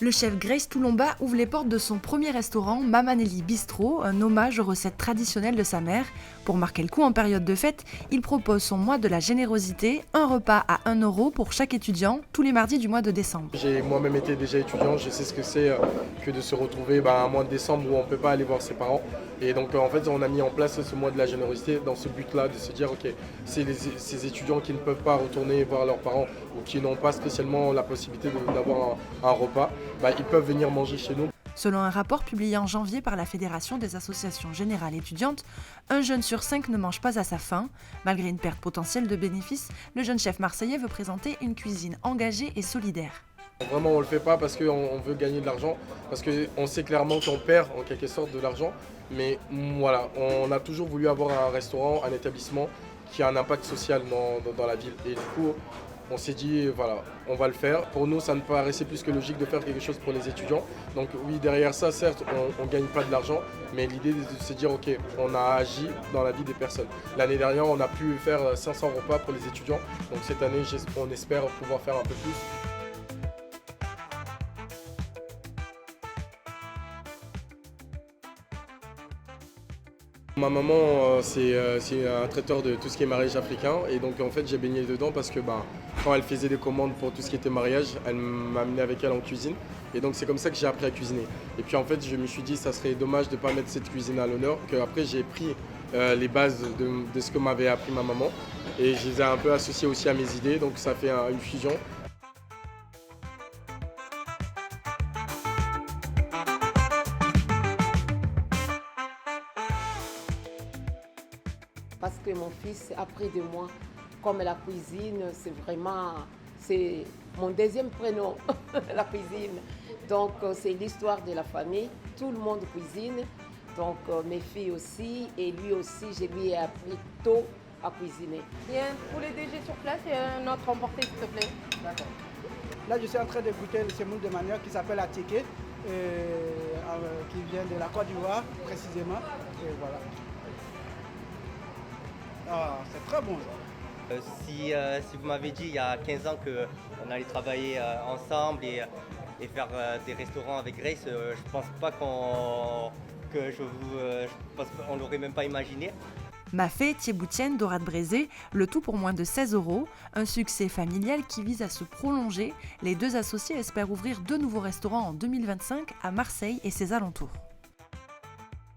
Le chef Grace Toulomba ouvre les portes de son premier restaurant, Mamanelli Bistro, un hommage aux recettes traditionnelles de sa mère. Pour marquer le coup en période de fête, il propose son mois de la générosité, un repas à 1 € pour chaque étudiant, tous les mardis du mois de décembre. J'ai moi-même été déjà étudiant, je sais ce que c'est que de se retrouver un mois de décembre où on ne peut pas aller voir ses parents. Et donc en fait on a mis en place ce mois de la générosité dans ce but-là de se dire ok, c'est ces étudiants qui ne peuvent pas retourner voir leurs parents ou qui n'ont pas spécialement la possibilité d'avoir un repas, ils peuvent venir manger chez nous. Selon un rapport publié en janvier par la Fédération des associations générales étudiantes, 1 jeune sur 5 ne mange pas à sa faim. Malgré une perte potentielle de bénéfices, le jeune chef marseillais veut présenter une cuisine engagée et solidaire. Vraiment on ne le fait pas parce qu'on veut gagner de l'argent, parce qu'on sait clairement qu'on perd en quelque sorte de l'argent, mais voilà, on a toujours voulu avoir un restaurant, un établissement qui a un impact social dans la ville. Et du coup, on s'est dit, voilà, on va le faire. Pour nous, ça ne paraissait plus que logique de faire quelque chose pour les étudiants. Donc oui, derrière ça, certes, on ne gagne pas de l'argent, mais l'idée est de se dire, ok, on a agi dans la vie des personnes. L'année dernière, on a pu faire 500 repas pour les étudiants. Donc cette année, on espère pouvoir faire un peu plus. Ma maman, c'est un traiteur de tout ce qui est mariage africain et donc en fait j'ai baigné dedans parce que quand elle faisait des commandes pour tout ce qui était mariage, elle m'a amené avec elle en cuisine et donc c'est comme ça que j'ai appris à cuisiner. Et puis en fait je me suis dit ça serait dommage de ne pas mettre cette cuisine à l'honneur, qu'après j'ai pris les bases de ce que m'avait appris ma maman et je les ai un peu associées aussi à mes idées, donc ça fait une fusion. Parce que mon fils a pris de moi, comme la cuisine, c'est mon deuxième prénom, la cuisine. Donc c'est l'histoire de la famille, tout le monde cuisine, donc mes filles aussi, et lui aussi, je lui ai appris tôt à cuisiner. Il y a un poulet DG sur place et un autre emporté s'il te plaît. D'accord. Là je suis en train de goûter le semoule de manioc qui s'appelle Attiqué, qui vient de la Côte d'Ivoire précisément, et voilà. Ah, c'est très bon ça. Si vous m'avez dit il y a 15 ans qu'on allait travailler ensemble et faire des restaurants avec Grace, je pense pas qu'on l'aurait même pas imaginé. Mafé, Thiéboutienne, dorade braisée, le tout pour moins de 16 €, un succès familial qui vise à se prolonger. Les deux associés espèrent ouvrir 2 nouveaux restaurants en 2025 à Marseille et ses alentours.